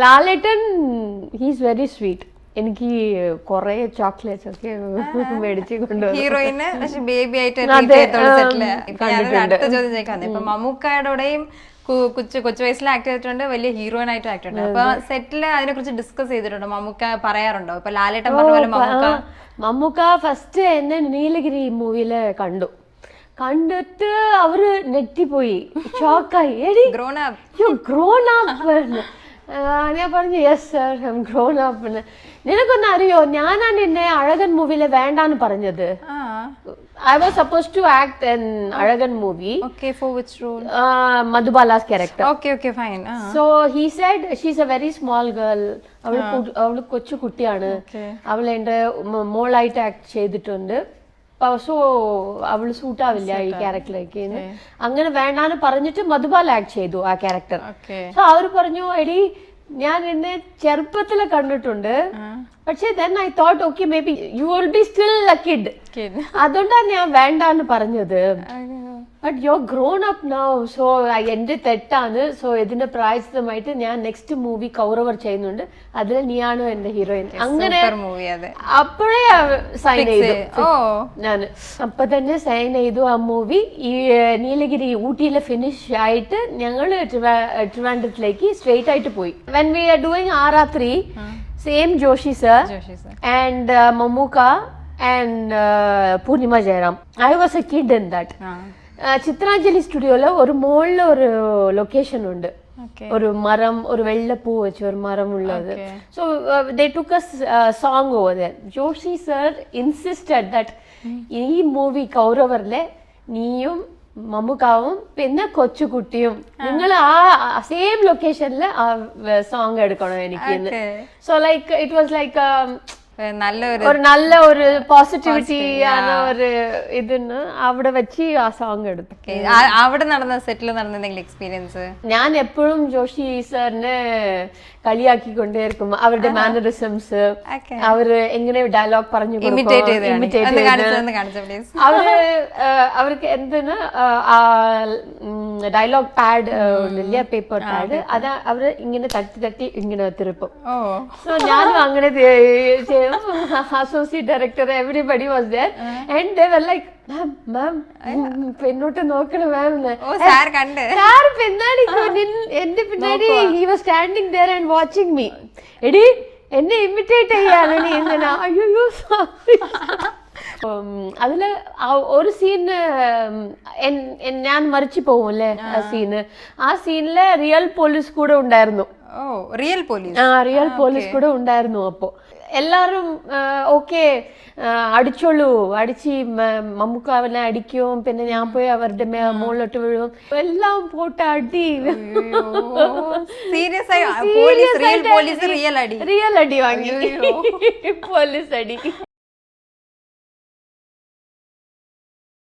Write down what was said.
ലാലേട്ടൻ he's very sweet. എനിക്ക് കുറെ chocolates ഒക്കെ മേടിച്ചു കൊണ്ടുവന്നു. ഹീറോയിന് പക്ഷെ ബേബി ആയിട്ട് അടുത്ത ചോദ്യം ചോദിക്കാന്ന്. ഇപ്പൊ മമ്മൂക്കയുടെയും കൊച്ചു വയസ്സിൽ ആക്ട് ചെയ്തിട്ടുണ്ട്, വലിയ ഹീറോയിൻ ആയിട്ട് ആക്ട് ചെയ്തിട്ടുണ്ട്. അപ്പൊ സെറ്റില് അതിനെ കുറിച്ച് ഡിസ്കസ് ചെയ്തിട്ടുണ്ടോ? മമ്മൂക്ക പറയാറുണ്ടോ? ഇപ്പൊ ലാലേട്ടൻ പറഞ്ഞ പോലെ മമ്മൂക്ക ഫസ്റ്റ് എന്നെ നീലഗിരി മൂവിയില് കണ്ടിട്ട് അവര് നെറ്റിപ്പോയി, ഷോക്കായി. Grown up. ഞാൻ പറഞ്ഞു yes sir, I am grown up. നിനക്കൊന്നും അറിയോ, ഞാനാണ് എന്നെ അഴകൻ മൂവിയില് വേണ്ടാന്ന് പറഞ്ഞത്. I was supposed to act in Azhagan movie. Okay, for which role? Madhubala's character. Okay, fine. So he said she's a very small girl. അവള് കൊച്ചു കുട്ടിയാണ്, അവൾ എന്റെ മോളായിട്ട് ആക്ട് ചെയ്തിട്ടുണ്ട്, സോ അവള് സൂട്ട് ആവില്ല ഈ ക്യാരക്ടറിലേക്ക്. അങ്ങനെ വേണ്ടാന്ന് പറഞ്ഞിട്ട് മധുബാല ആക്ട് ചെയ്തു ആ ക്യാരക്ടർ. സോ അവര് പറഞ്ഞു, എടി ഞാൻ എന്നെ ചെറുപ്പത്തില് കണ്ടിട്ടുണ്ട്, പക്ഷെ then I thought okay maybe you will be still a kid. അതുകൊണ്ടാണ് ഞാൻ വേണ്ടാന്ന് പറഞ്ഞത്. But you are grown up now. So എന്റെ തെറ്റാണ്. സോ ഇതിന്റെ പ്രായശ്ചിത്തമായിട്ട് ഞാൻ നെക്സ്റ്റ് മൂവി കൗരവർ ചെയ്യുന്നുണ്ട്, അതിൽ നീയാണ് എന്റെ ഹീറോയിൻ. അങ്ങനെ അപ്പോഴേ സൈൻ ചെയ്തു ഞാൻ. അപ്പൊ തന്നെ സൈൻ ചെയ്തു ആ മൂവി. ഈ നീലഗിരി ഊട്ടിയിലെ ഫിനിഷ് ആയിട്ട് ഞങ്ങള് ട്രിവാൻഡ്രത്തിലേക്ക് സ്ട്രേറ്റ് ആയിട്ട് പോയി. When we are doing RR3, same Joshi sir and Mamuka and Purnima Jairam. I was a kid in that. Chitranjali സ്റ്റുഡിയോയില് ഒരു മുകളിൽ ഒരു ലൊക്കേഷൻ ഉണ്ട്, ഒരു മരം, ഒരു വെള്ളപ്പൂ വെച്ച ഒരു മരം ഉള്ളത്. So they took us song over there. Joshi sir insisted that ഈ മൂവി കൗരവറിലെ നീയും മമ്മൂക്കാവും പിന്നെ കൊച്ചുകുട്ടിയും നിങ്ങൾ ആ സെയിം ലൊക്കേഷനിൽ ആ സോങ് എടുക്കണം എനിക്ക്. So like it was like നല്ല ഒരു പോസിറ്റിവിറ്റി ആണ് ഒരു ഇതിന് അവിടെ വെച്ച് ആ സോങ് എടുത്തു. അവിടെ നടന്ന സെറ്റിൽ നടന്ന എക്സ്പീരിയൻസ്? ഞാൻ എപ്പോഴും ജോഷി സാറിനെ കളിയാക്കിക്കൊണ്ടേയിരിക്കും. അവരുടെ മാനറിസംസ്, അവര് എങ്ങനെ ഡയലോഗ് പറഞ്ഞു അവർക്ക് എന്തിന് ഡയലോഗ് പാഡ് ഉണ്ടല്ലേ, പേപ്പർ പാഡ്, അത് അവര് ഇങ്ങനെ തട്ടി ഇങ്ങനെ തിരുപ്പും. സോ ഞാനും അങ്ങനെ associate director everybody was there and they were like ma'am പിന്നോട്ട് നോക്കണം മാം. സാർ പിന്നാടി എന്റെ പിന്നാടി he was standing there and watching me. എടി എന്നെ ഇമിറ്റേറ്റ് ചെയ്യാണ് നീ എന്തിനാ? അയ്യോ സോറി. അതില് ഒരു സീന് ഞാൻ മരിച്ചു പോവുമല്ലേ ആ സീന്. ആ സീനില് റിയൽ പോലീസ് കൂടെ ഉണ്ടായിരുന്നു. റിയൽ പോലീസ് കൂടെ ഉണ്ടായിരുന്നു. അപ്പോ എല്ലാരും ഓക്കെ അടിച്ചോളൂ, അടിച്ച് മമ്മൂക്കാവിനെ അടിക്കും, പിന്നെ ഞാൻ പോയി അവരുടെ മുകളിലോട്ട് വീഴും, എല്ലാം പോട്ട് അടി. റിയൽ അടി വാങ്ങി, പോലീസ് അടി.